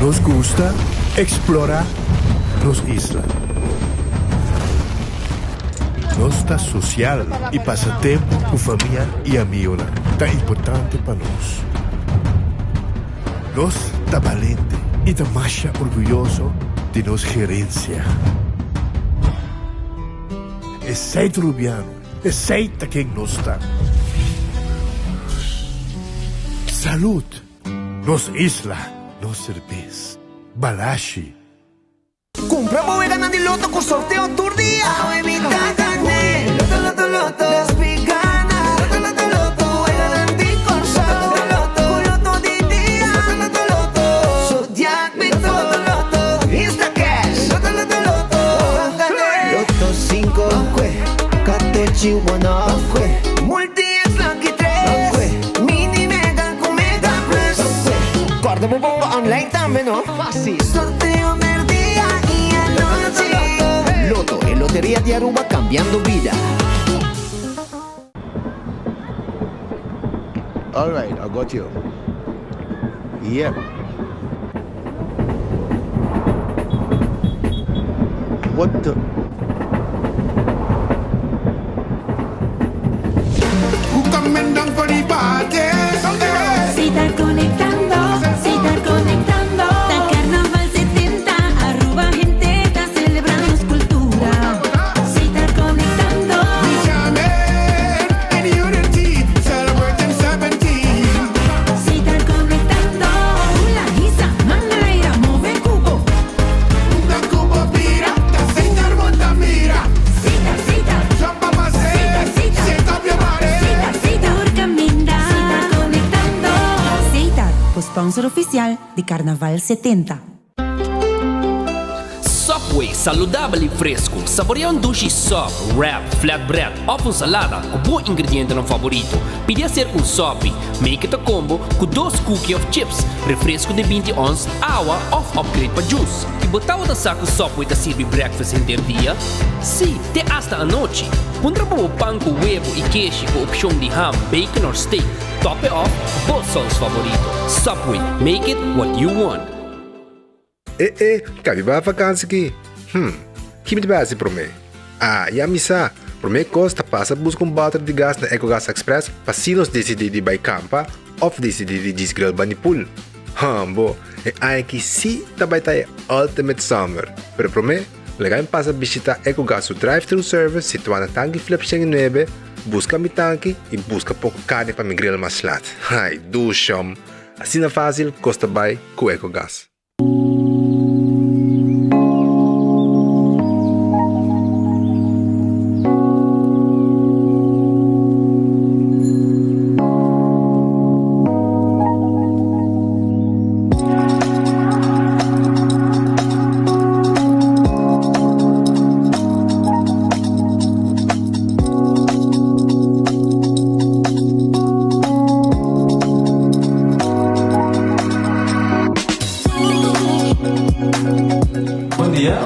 Nos gusta explorar nos islas. Nos está social e passa tempo com família e amigos. Tá importante para nós. Nós tá valente e tá mais orgulhoso de nossa gerência. Aceita Rubiano, aceita quem nós está. Salud, nos isla, nos cerveza, balashi. Compra e gana di loto con sorteo tour dia. Bebita gané, loto, loto, loto. Las veganas, loto, loto, loto. E ganan di corso, loto, loto, loto di dia. Loto, loto, loto. Zodiac, Vito, loto, loto. Insta cash, loto, loto, loto. Loto 5, Catechi 1, Multi-X Lucky 3, Mini Mega con Mega Plus. Guarda un po' online también, ¿no? Fácil. Sorteo del día y anoche. Loto e Loteria di Aruba cambiando vida. All right, I got you. Yep. What the? Who coming down for the party? Si estás conectando, si estás conectando. Da Carnaval 70, Aruba gente está celebrando su cultura. Si estás conectando, We jamming in unity, celebrating 17. si estás conectando. La Isa, Mangaira, mueve cubo. Da Cuba pirata, señor Montamira. Cita, cita, Jump up and say, set up your body. cita, cita, por caminar. Si estás conectando. Cita, sponsor oficial de Carnaval 70. Subway, saudável e fresco. Saboreia um duche soft, wrap, flatbread, ou salada com bom ingrediente no favorito. Podia ser um sop, make it a combo com 2 cookies of chips, refresco de 20 ons, água ou upgrade para juice. E botar o saco Subway que serve breakfast inteiro dia? Sim, até hasta a noite. Pondra para o pão com huevo e queijo com opção de ham, bacon ou steak. Top it off, both sauce favorito. Subway, make it what you want. Cabe ba vakansie aqui? Que me base para mim? Já me sa. Para mim costa passa buscar balde de gás na EcoGas Express para se nós decidir de ir campa ou decidir de desgrill banipul. Bo, é que sim também tá Ultimate Summer. Pero para mim, legal passa visitar EcoGas o drive-thru service situado na tanque Flip 9, busca mi tanque e busca pouco carne para me grill mais lat. Ai, do chão. Assim é fácil, costa bem com EcoGas. Bom dia,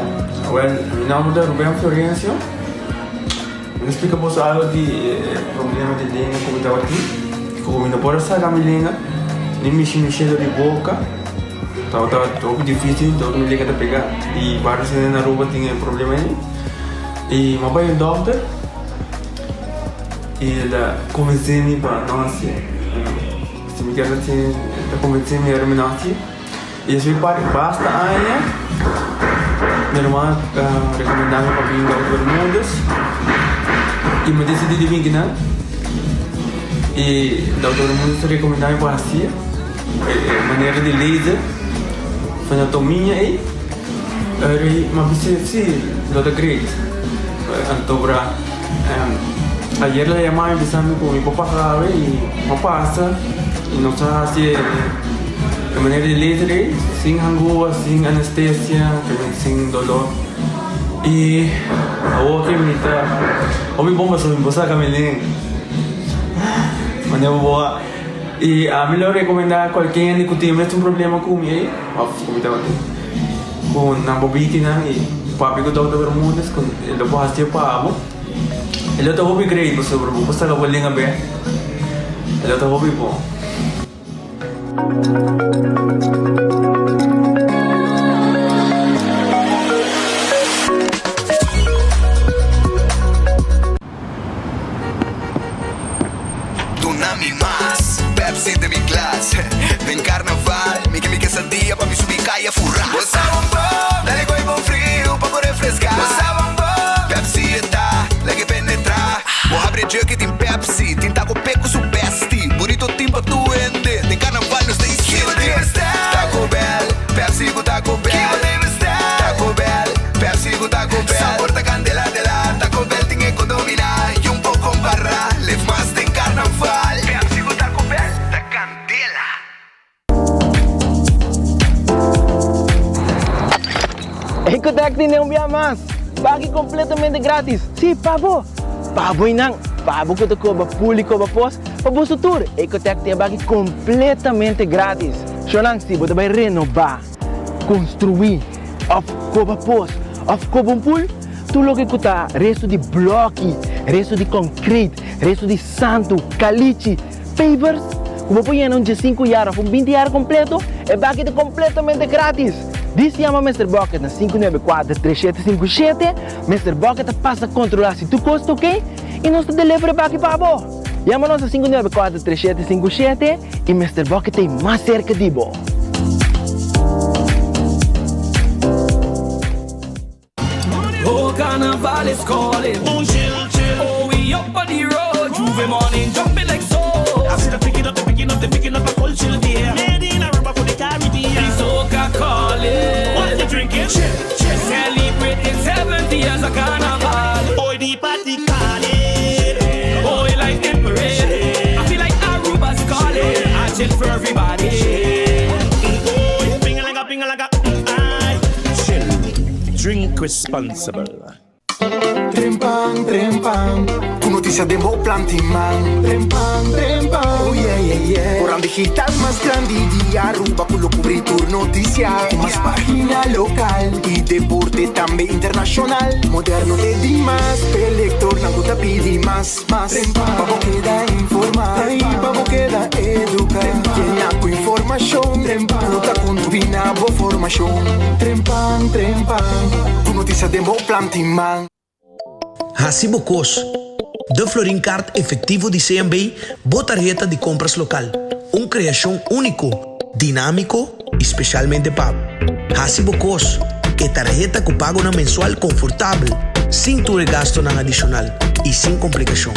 meu nome é Rubén Florencio. Me explica você algo de problema de língua como estava aqui. Como não pode sair a minha língua, nem mexer de boca. Estava muito difícil, então me liga a pegar. E vários na rua tinham problema aí. E meu pai é doutor. E ele convenceu-me para nós. Se me quer assim, ele convenceu-me a nascer. E eu fui para basta aí. Minha irmã recomendava para vir para Bermudas e me decidi de vir aqui, e o doutor Bermudas recomendava para assim, maneira de laser, fazer anatomia aí, mas se doutor Great, então para ayer ela chamava me dizendo que meu papá e meu passa e não sabe se a maneira de laser aí, sem angústia, sem anestesia, sem dolor. E a outra me tá, ouvi bomba sobre você camelinho, maneira boa. E a melhor recomendar qualquer que tem mesmo problema com ele, como estava aqui, com na bobitina e papi com o doutor Bermudas, com ele pode fazer para ele tá hobby great sobre você que vai ligar bem, ele tá hobby bom. na mi mas Pepsi de mi class Ven carnaval, mi que quesadilla pa mi subir calle furrar Bossa bombom, dale coi bon frio pa por refrescar Bossa bombom, Pepsi está, la que penetra Vou abrir jug din Pepsi, tinta com peco su besti Burrito timpa tu ende, den carnaval nos dei siete Taco Bell, Pepsi com Taco Bell Taco Bell, Pepsi com Taco Bell Sabor da candela de la Taco Bell ting economia e un po' con barra Lev mas den carnaval Pepsi com Taco Bell, da candela Ecotec tem um dia mais. Pague completamente grátis. Sim, pabo. Pabo inang. Pabo que tocou ba público ba pos. Pabo sutur. Ecotec tem pague completamente grátis. Xonang si você vai renovar, construir, of coba pos, of coba pool. Tu lo que custa resto de bloque, resto de concreto, resto de santo, caliche, pavers. Como põe em 5 anos, 20 anos completo, é pague completamente grátis. Diz se chama Mr. Bucket na 594-3757. Mr. Bucket passa a controlar se tu custa, ok? E nós te delivery para aqui para você. Chama-nos a 594-3757 e Mr. Bucket tem mais cerca de você. Oh, carnaval is calling. Oh, chill, chill. Oh, we up on the road. Juve morning, jumping like so. I see them picking up a cold chill beer. Made in Aruba for the Caribbean. The soca calling. What you drinking? Chill, chill. Celebrating 70 years of carnival. Boy, the party calling. Boy, like the parade. I feel like Aruba's calling. I chill for everybody. Boy, ping-a-langa. Chill. Drink responsible. Trempang, trempang Tu noticia de mo planting man Trempang, trempang Oh yeah, yeah, yeah Orang digital más grande de Aruba Con lo cobritur noticia Más página local Y deporte también internacional Moderno de Dimas Pelector Nango te pidi más Vamos queda informar Vamos queda educar Llena con información No te combina bo formación Trempang, trempang Tu noticia de mo planting man Hacibocos, de Florin Card efetivo de CMB, botarjeta de compras local. Uma criação único, dinâmico e especialmente pago. Hacibocos, que tarjeta que pago na mensual confortável, sem tu gasto na adicional e sem complicação.